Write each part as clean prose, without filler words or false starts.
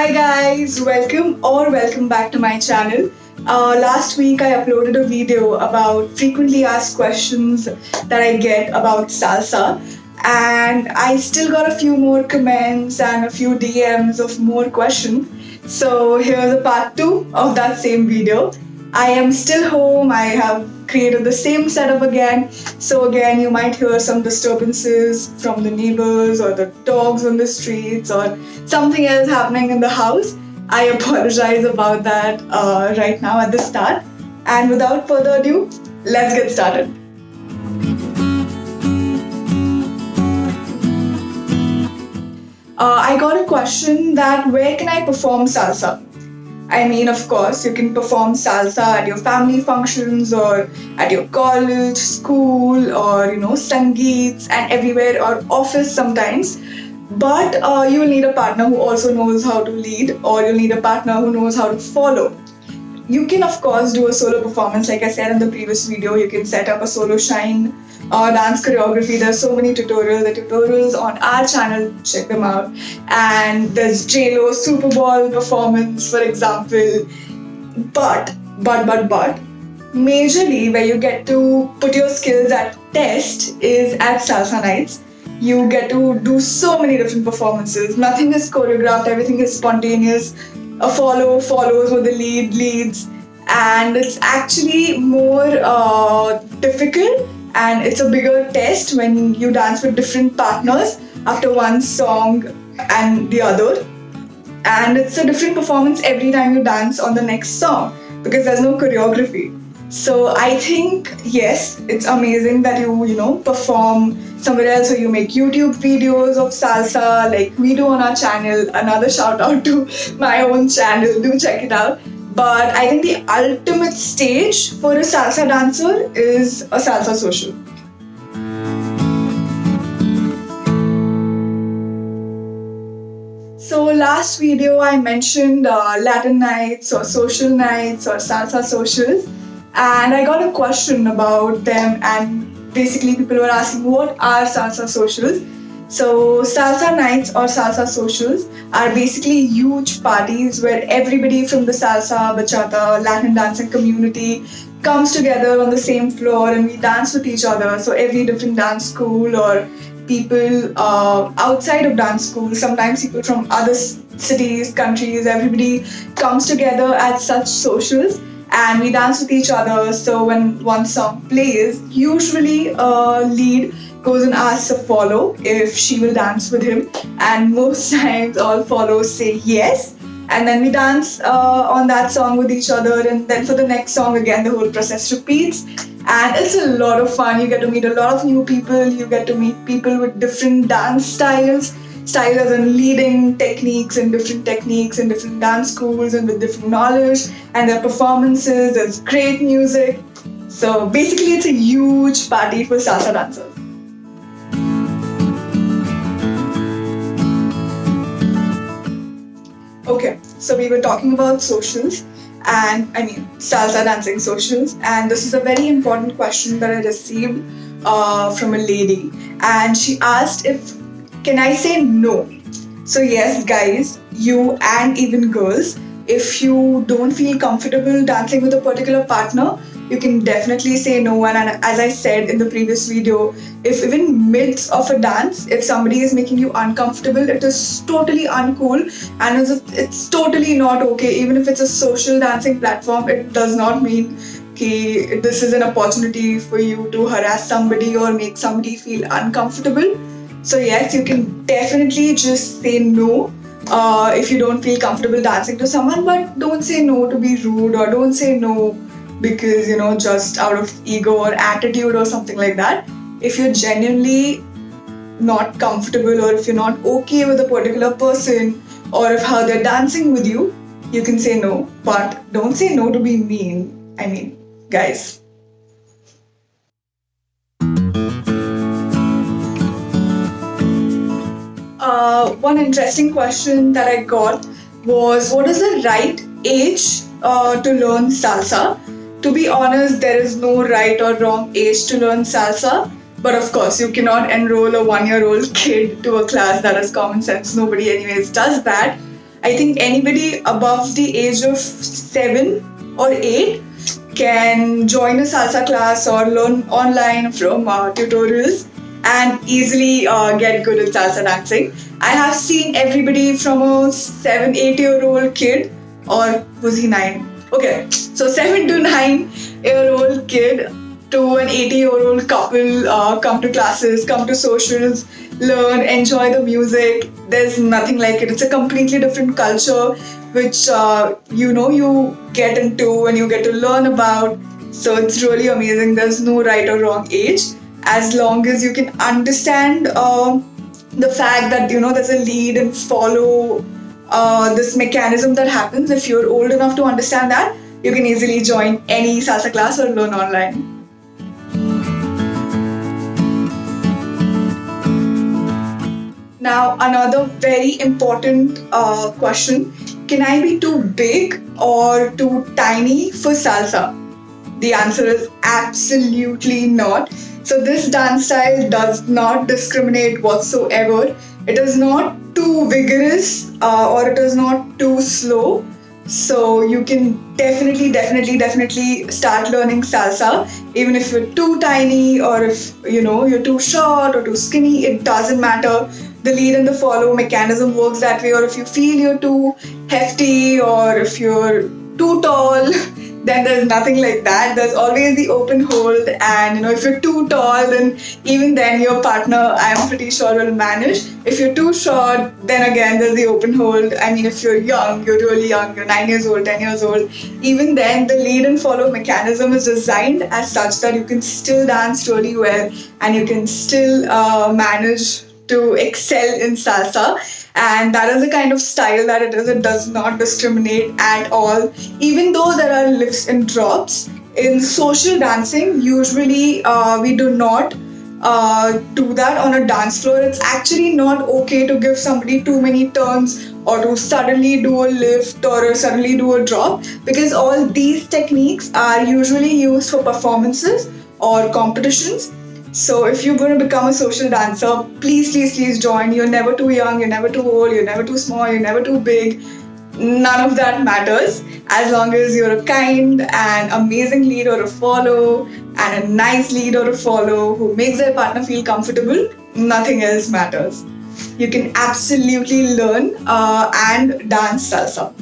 Hi guys, welcome back to my channel. Last week I uploaded a video about frequently asked questions that I get about salsa, and I still got a few more comments and a few DMs of more questions. So here's a part 2 of that same video. I am still home. I have created the same setup again. So again, you might hear some disturbances from the neighbors or the dogs on the streets or something else happening in the house. I apologize about that right now at the start. And without further ado, let's get started. I got a question that where can I perform salsa? I mean, of course, you can perform salsa at your family functions or at your college, school, or sangeets and everywhere, or office sometimes. But you will need a partner who also knows how to lead, or you'll need a partner who knows how to follow. You can, of course, do a solo performance. Like I said in the previous video, you can set up a solo shine dance choreography. There's so many tutorials. The tutorials on our channel, check them out. And there's JLo Super Bowl performance, for example. But, majorly where you get to put your skills at test is at salsa nights. You get to do so many different performances. Nothing is choreographed, everything is spontaneous. A follows what the lead leads, and it's actually more difficult, and it's a bigger test when you dance with different partners after one song and the other. And it's a different performance every time you dance on the next song because there's no choreography. So I think, yes, it's amazing that you perform somewhere else, or you make YouTube videos of salsa like we do on our channel. Another shout out to my own channel, do check it out. But I think the ultimate stage for a salsa dancer is a salsa social. So last video I mentioned Latin nights or social nights or salsa socials, and I got a question about them, and basically people were asking what are salsa socials. So salsa nights or salsa socials are basically huge parties where everybody from the salsa, bachata, Latin dancing community comes together on the same floor and we dance with each other. So every different dance school or people outside of dance school, sometimes people from other cities, countries, everybody comes together at such socials and we dance with each other. So when one song plays, usually a lead goes and asks a follow if she will dance with him, and most times all follows say yes, and then we dance on that song with each other, and then for the next song again the whole process repeats. And it's a lot of fun. You get to meet a lot of new people. You get to meet people with different dance styles as in leading techniques and different dance schools and with different knowledge, and their performances. There's great music. So basically it's a huge party for salsa dancers. Okay, so we were talking about socials, and I mean salsa dancing socials, and this is a very important question that I received from a lady, and she asked if can I say no. So yes guys, you and even girls, if you don't feel comfortable dancing with a particular partner, you can definitely say no. And as I said in the previous video, if even midst of a dance, if somebody is making you uncomfortable, it is totally uncool and it's totally not okay. Even if it's a social dancing platform, it does not mean that this is an opportunity for you to harass somebody or make somebody feel uncomfortable. So yes, you can definitely just say no if you don't feel comfortable dancing to someone, but don't say no to be rude, or don't say no because just out of ego or attitude or something like that. If you're genuinely not comfortable, or if you're not okay with a particular person, or if how they're dancing with you, you can say no, but don't say no to be mean. I mean, guys. One interesting question that I got was, what is the right age to learn salsa? To be honest, there is no right or wrong age to learn salsa. But of course, you cannot enroll a 1-year-old kid to a class that is common sense. Nobody anyways does that. I think anybody above the age of 7 or 8 can join a salsa class or learn online from tutorials and easily get good at salsa dancing. I have seen everybody from a 7, 8 year old kid, or was he 9? Okay, so 7 to 9 year old kid to an 80-year-old couple come to classes, come to socials, learn, enjoy the music. There's nothing like it. It's a completely different culture which you get into and you get to learn about. So it's really amazing. There's no right or wrong age, as long as you can understand the fact that there's a lead and follow this mechanism that happens. If you're old enough to understand that, you can easily join any salsa class or learn online. Now, another very important question: can I be too big or too tiny for salsa? The answer is absolutely not. So this dance style does not discriminate whatsoever. It is not too vigorous or it is not too slow. So you can definitely start learning salsa even if you're too tiny or if you're too short or too skinny. It doesn't matter. The lead and the follow mechanism works that way. Or if you feel you're too hefty or if you're too tall, then there's nothing like that. There's always the open hold, and if you're too tall, then even then your partner, I'm pretty sure, will manage. If you're too short, then again there's the open hold. I mean, if you're young, you're really young, you're 9 years old, 10 years old, even then the lead and follow mechanism is designed as such that you can still dance really well and you can still manage to excel in salsa. And that is the kind of style that it is. It does not discriminate at all. Even though there are lifts and drops, in social dancing, usually we do not do that on a dance floor. It's actually not okay to give somebody too many turns or to suddenly do a lift or suddenly do a drop, because all these techniques are usually used for performances or competitions. So if you're going to become a social dancer, please join. You're never too young, you're never too old, you're never too small, you're never too big. None of that matters. As long as you're a kind and amazing lead or a follow, and a nice lead or a follow who makes their partner feel comfortable, nothing else matters. You can absolutely learn and dance salsa.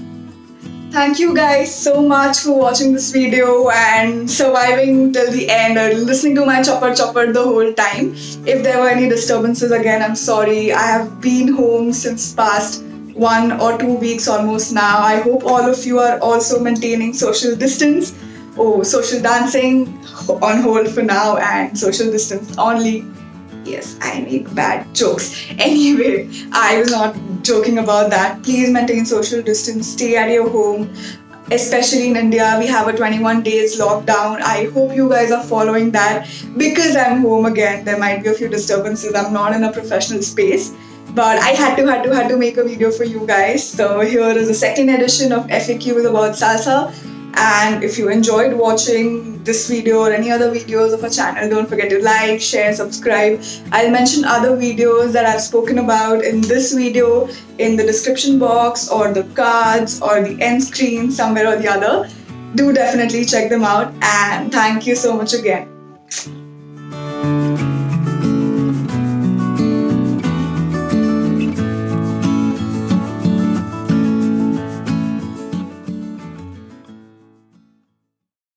Thank you guys so much for watching this video and surviving till the end or listening to my chopper the whole time. If there were any disturbances, again, I'm sorry. I have been home since past 1 or 2 weeks almost now. I hope all of you are also maintaining social distance. Oh, social dancing on hold for now and social distance only. Yes, I make bad jokes. Anyway, I was not joking about that. Please maintain social distance, stay at your home. Especially in India, we have a 21 days lockdown. I hope you guys are following that. Because I'm home again, there might be a few disturbances. I'm not in a professional space. But I had to make a video for you guys. So here is the second edition of FAQs about salsa. And if you enjoyed watching this video or any other videos of our channel, don't forget to like, share, subscribe. I'll mention other videos that I've spoken about in this video in the description box or the cards or the end screen, somewhere or the other. Do definitely check them out, and thank you so much again.